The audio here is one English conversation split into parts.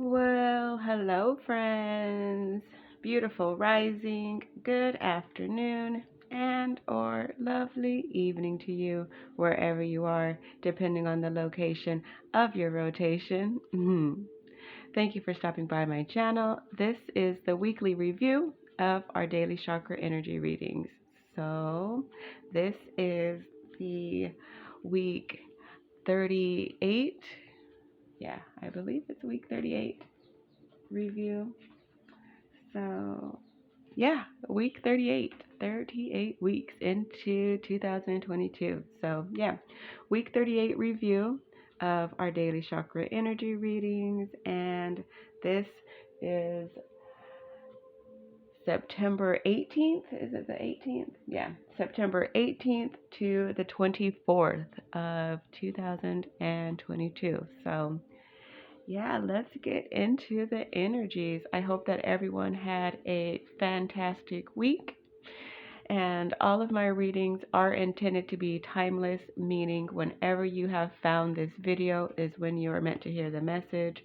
Well, hello, friends. Beautiful rising, good afternoon, and or lovely evening to you wherever you are, depending on the location of your rotation. Thank you for stopping by my channel. This is the weekly review of our daily chakra energy readings. So, this is the week 38. Yeah, I believe it's week 38 review. So, yeah, week 38, 38 weeks into 2022. So, yeah, week 38 review of our daily chakra energy readings. And this is September 18th. Is it the 18th? Yeah, September 18th to the 24th of 2022. So, yeah, let's get into the energies. I hope that everyone had a fantastic week. And all of my readings are intended to be timeless, meaning whenever you have found this video is when you are meant to hear the message.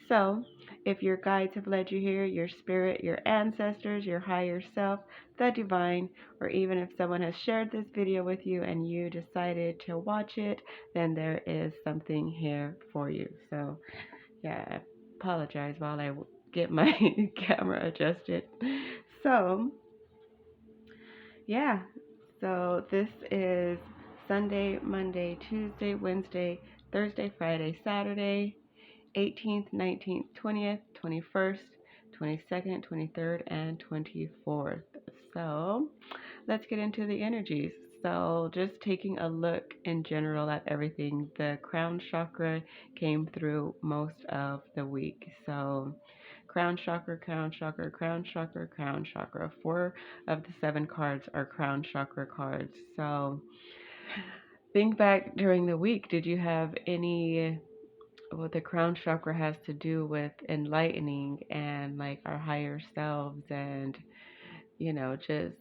So, if your guides have led you here, your spirit, your ancestors, your higher self, the divine, or even if someone has shared this video with you and you decided to watch it, then there is something here for you. So, yeah, I apologize while I get my camera adjusted. So, yeah, so this is Sunday, Monday, Tuesday, Wednesday, Thursday, Friday, Saturday, 18th, 19th, 20th, 21st, 22nd, 23rd, and 24th. So let's get into the energies. So just taking a look in general at everything, the crown chakra came through most of the week. So crown chakra, crown chakra, crown chakra, crown chakra. 4 of the 7 cards are crown chakra cards. So think back during the week, did you have any what the crown chakra has to do with enlightening and like our higher selves and just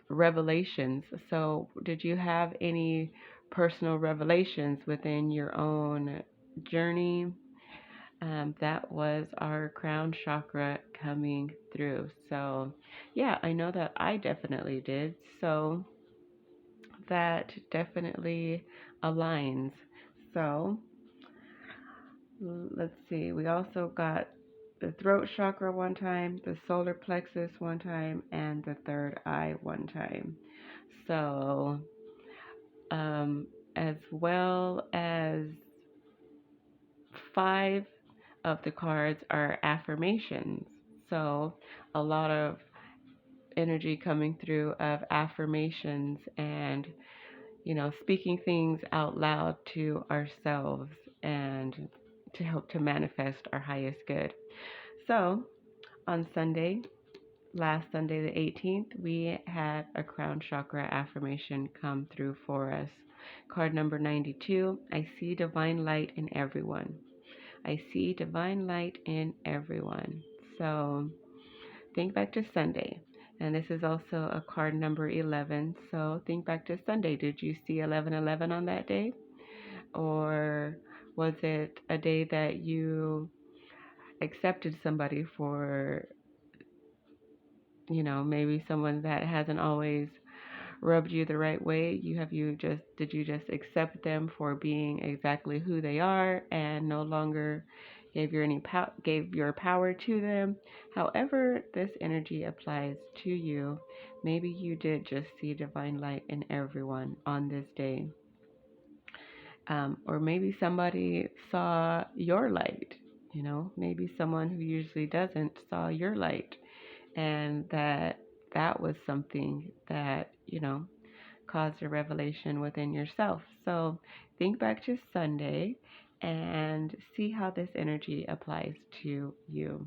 revelations. So, did you have any personal revelations within your own journey? That was our crown chakra coming through. So, yeah, I know that I definitely did. So, that definitely aligns. So, let's see. We also got the throat chakra one time, the solar plexus one time, and the third eye one time. So, um, as well as 5 of the cards are affirmations. So, a lot of energy coming through of affirmations and, speaking things out loud to ourselves and to help to manifest our highest good. So, on Sunday, last Sunday, the 18th, we had a crown chakra affirmation come through for us. Card number 92, I see divine light in everyone. I see divine light in everyone. So think back to Sunday. And this is also a card number 11. So think back to Sunday. Did you see 1111 on that day? Or was it a day that you accepted somebody for, maybe someone that hasn't always rubbed you the right way? Did you just accept them for being exactly who they are and no longer gave your power to them? However this energy applies to you, maybe you did just see divine light in everyone on this day. Or maybe somebody saw your light, maybe someone who usually doesn't saw your light, and that was something that, caused a revelation within yourself. So think back to Sunday and see how this energy applies to you.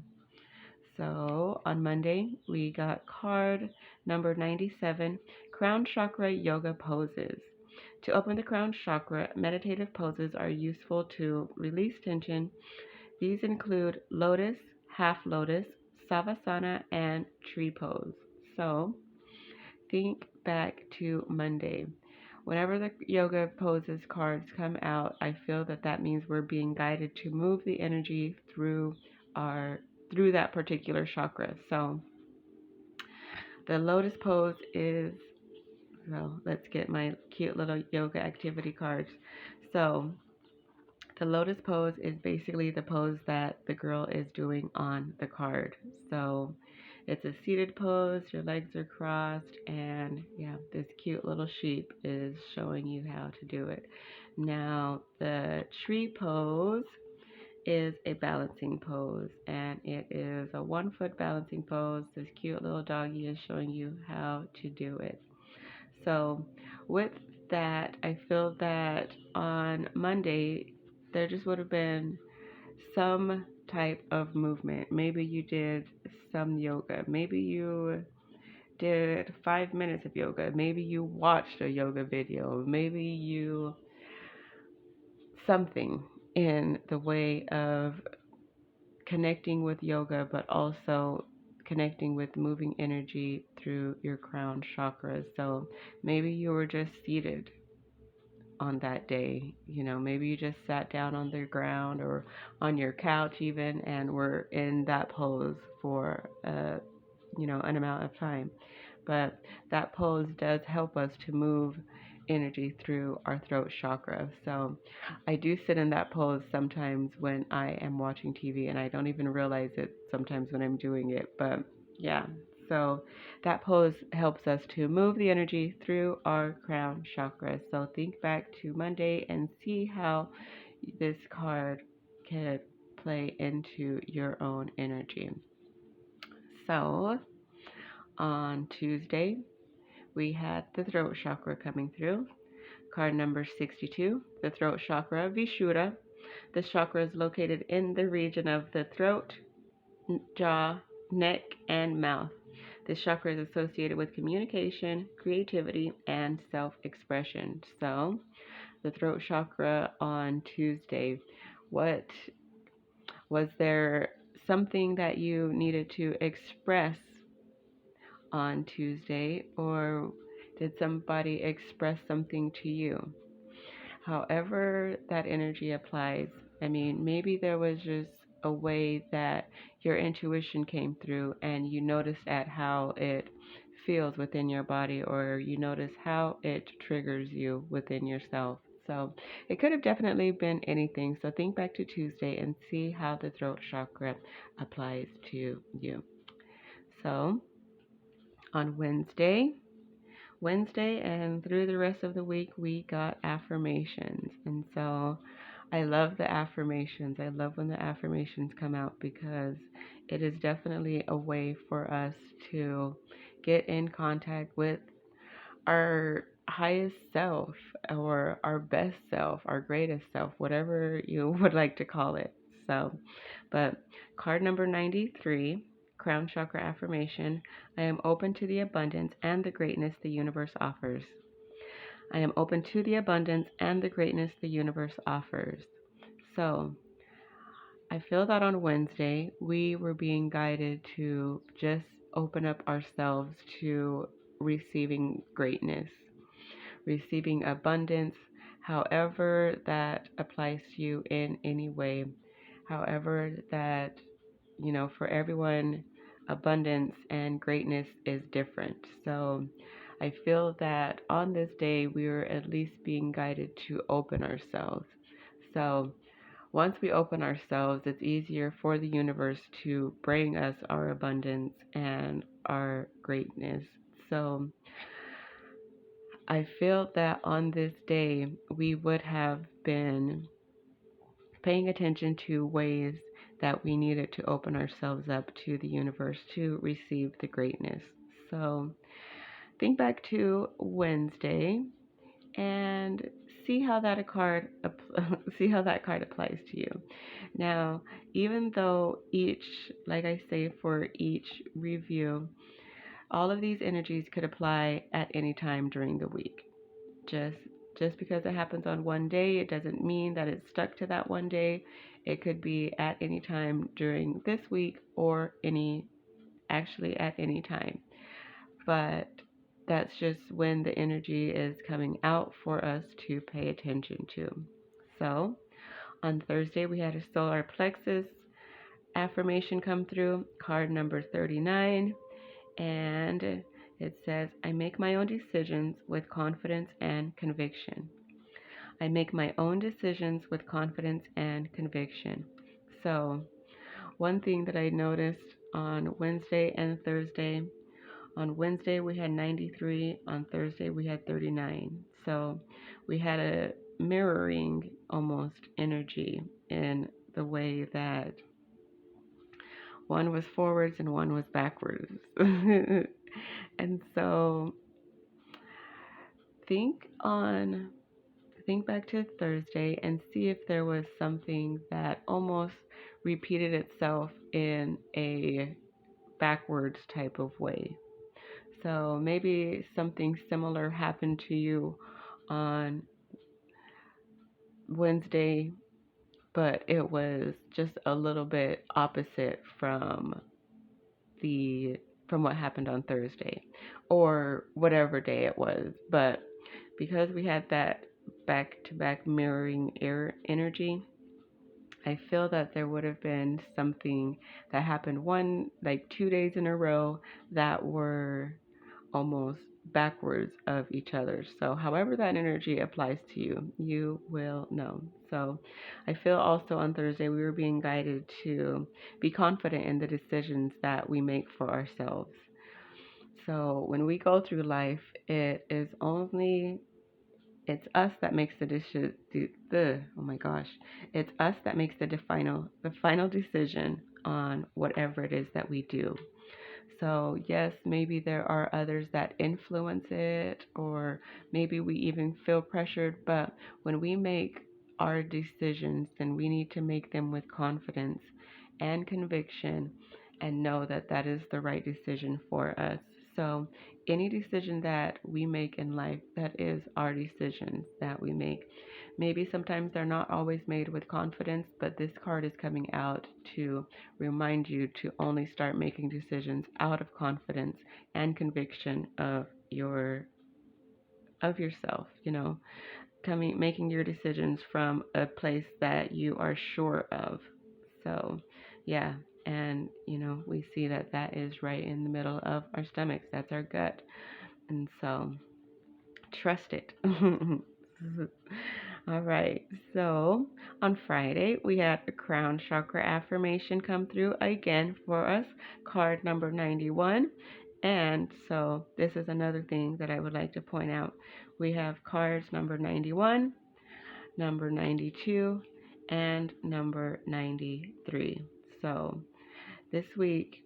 So on Monday, we got card number 97, Crown Chakra Yoga Poses. To open the crown chakra, meditative poses are useful to release tension. These include lotus, half lotus, savasana, and tree pose. So think back to Monday. Whenever the yoga poses cards come out, I feel that means we're being guided to move the energy through are through that particular chakra. So the lotus pose is, well, let's get my cute little yoga activity cards. So the lotus pose is basically the pose that the girl is doing on the card. So it's a seated pose, your legs are crossed, and yeah, this cute little sheep is showing you how to do it. Now, the tree pose is a balancing pose, and it is a 1 foot balancing pose. This cute little doggy is showing you how to do it. So, with that, I feel that on Monday, there just would have been some type of movement. Maybe you did some yoga. Maybe you did 5 minutes of yoga. Maybe you watched a yoga video. Maybe you something in the way of connecting with yoga, but also connecting with moving energy through your crown chakra. So maybe you were just seated on that day. Maybe you just sat down on the ground or on your couch even and were in that pose for an amount of time. But that pose does help us to move energy through our throat chakra. So I do sit in that pose sometimes when I am watching TV, and I don't even realize it sometimes when I'm doing it. But yeah, so that pose helps us to move the energy through our crown chakra. So think back to Monday and see how this card can play into your own energy. So on Tuesday, we had the throat chakra coming through. Card number 62, the throat chakra, Vishura. This chakra is located in the region of the throat, jaw, neck, and mouth. This chakra is associated with communication, creativity, and self expression. So, the throat chakra on Tuesday, what was there something that you needed to express on Tuesday, or did somebody express something to you? However, that energy applies. I mean, maybe there was just a way that your intuition came through and you noticed at how it feels within your body, or you notice how it triggers you within yourself. So it could have definitely been anything. So think back to Tuesday and see how the throat chakra applies to you. So on Wednesday and through the rest of the week, we got affirmations. And so I love the affirmations. I love when the affirmations come out because it is definitely a way for us to get in contact with our highest self or our best self, our greatest self, whatever you would like to call it. So, but card number 93, Crown Chakra Affirmation. I am open to the abundance and the greatness the universe offers. I am open to the abundance and the greatness the universe offers. So, I feel that on Wednesday, we were being guided to just open up ourselves to receiving greatness, receiving abundance, however that applies to you in any way, however that, for everyone, abundance and greatness is different. So I feel that on this day, we are at least being guided to open ourselves. So once we open ourselves, it's easier for the universe to bring us our abundance and our greatness. So I feel that on this day, we would have been paying attention to ways that we needed to open ourselves up to the universe to receive the greatness. So think back to Wednesday and see how that card applies to you. Now, even though like I say, for each review, all of these energies could apply at any time during the week. Just because it happens on one day, it doesn't mean that it's stuck to that one day. It could be at any time during this week or at any time. But that's just when the energy is coming out for us to pay attention to. So on Thursday, we had a solar plexus affirmation come through, card number 39, and it says, I make my own decisions with confidence and conviction. I make my own decisions with confidence and conviction. So, one thing that I noticed on Wednesday and Thursday, on Wednesday we had 93, on Thursday we had 39. So, we had a mirroring almost energy in the way that one was forwards and one was backwards. And so think on think back to Thursday and see if there was something that almost repeated itself in a backwards type of way. So maybe something similar happened to you on Wednesday, but it was just a little bit opposite the from what happened on Thursday or whatever day it was. But because we had that back to back mirroring air energy, I feel that there would have been something that happened 2 days in a row that were almost backwards of each other. So, however that energy applies to you, you will know. So, I feel also on Thursday we were being guided to be confident in the decisions that we make for ourselves. So, when we go through life, it's us that makes the decision. Oh my gosh, it's us that makes the final decision on whatever it is that we do. So, yes, maybe there are others that influence it, or maybe we even feel pressured. But when we make our decisions, then we need to make them with confidence and conviction and know that that is the right decision for us. So, any decision that we make in life, that is our decisions that we make. Maybe sometimes they're not always made with confidence, but this card is coming out to remind you to only start making decisions out of confidence and conviction of yourself, making your decisions from a place that you are sure of. So, yeah, and we see that that is right in the middle of our stomachs. That's our gut. And so, trust it. All right. So on Friday, we had a crown chakra affirmation come through again for us, card number 91. And so this is another thing that I would like to point out. We have cards number 91, number 92, and number 93. So this week,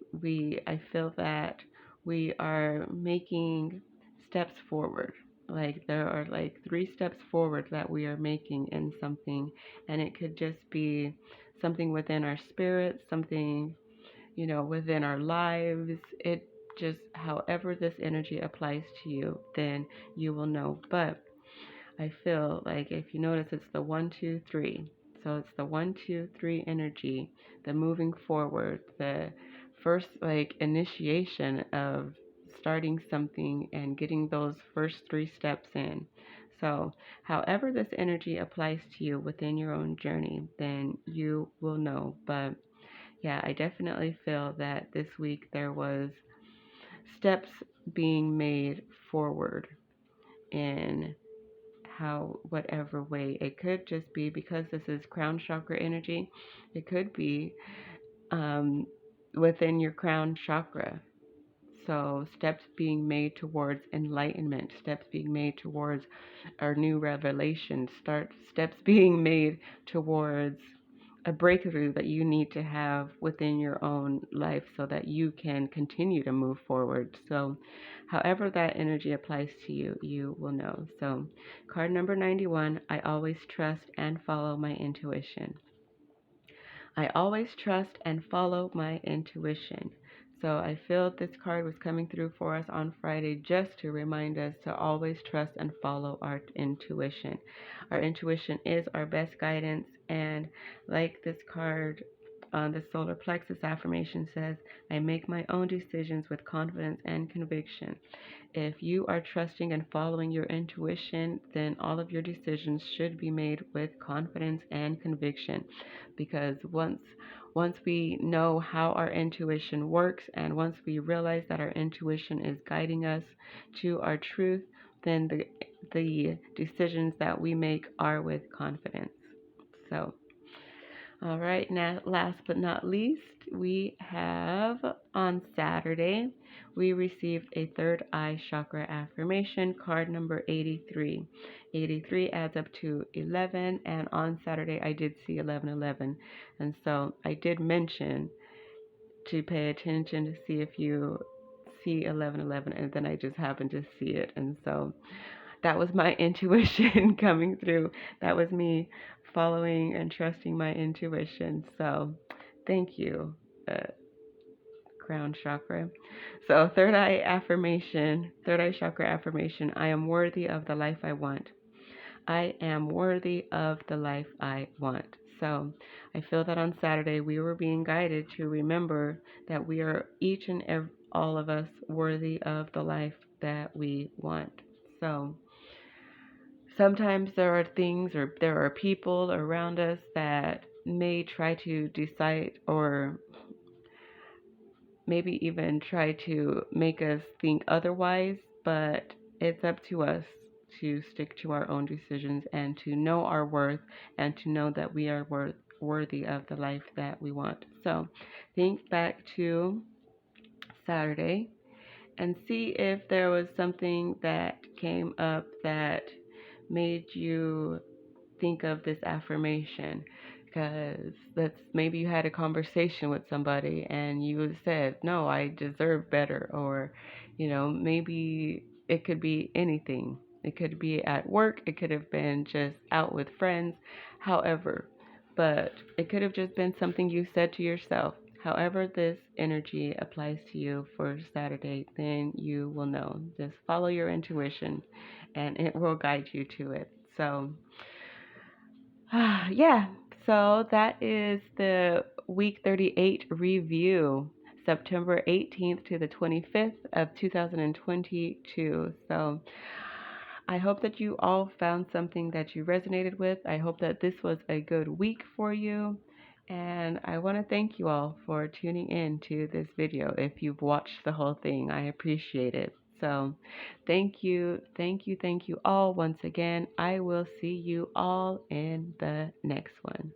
I feel that we are making steps forward. Like there are like 3 steps forward that we are making in something, and it could just be something within our spirit, something, within our lives. It just, however this energy applies to you, then you will know. But I feel like if you notice, it's the 1, 2, 3. So it's the 1, 2, 3 energy, the moving forward, the first initiation of starting something and getting those first 3 steps in. So, however this energy applies to you within your own journey, then you will know. But yeah, I definitely feel that this week there was steps being made forward in whatever way. It could just be because this is crown chakra energy, it could be within your crown chakra. So steps being made towards enlightenment, steps being made towards our new revelation, steps being made towards a breakthrough that you need to have within your own life so that you can continue to move forward. So, however that energy applies to you, you will know. So, card number 91, I always trust and follow my intuition. I always trust and follow my intuition. So I feel this card was coming through for us on Friday just to remind us to always trust and follow our intuition. Our intuition is our best guidance, and like this card the solar plexus affirmation says, I make my own decisions with confidence and conviction. If you are trusting and following your intuition, then all of your decisions should be made with confidence and conviction, because once we know how our intuition works and once we realize that our intuition is guiding us to our truth, then the decisions that we make are with confidence. So, all right, now last but not least, we have on Saturday, we received a third eye chakra affirmation, card number 83. 83 adds up to 11, and on Saturday I did see 1111. And so I did mention to pay attention to see if you see 1111, and then I just happened to see it. And so that was my intuition coming through. That was me following and trusting my intuition. So thank you, crown chakra. So third eye affirmation, third eye chakra affirmation, I am worthy of the life I want. I am worthy of the life I want. So I feel that on Saturday we were being guided to remember that we are each and every, all of us worthy of the life that we want. So sometimes there are things or there are people around us that may try to decide or maybe even try to make us think otherwise, but it's up to us to stick to our own decisions and to know our worth and to know that we are worthy of the life that we want. So think back to Saturday and see if there was something that came up that made you think of this affirmation, because that's maybe you had a conversation with somebody and you said, no, I deserve better, or maybe it could be anything. It could be at work, it could have been just out with friends, however, but it could have just been something you said to yourself. However this energy applies to you for Saturday, then you will know. Just follow your intuition and it will guide you to it. So yeah, so that is the week 38 review, September 18th to the 25th of 2022. So I hope that you all found something that you resonated with. I hope that this was a good week for you. And I want to thank you all for tuning in to this video. If you've watched the whole thing, I appreciate it. So thank you, thank you, thank you all once again. I will see you all in the next one.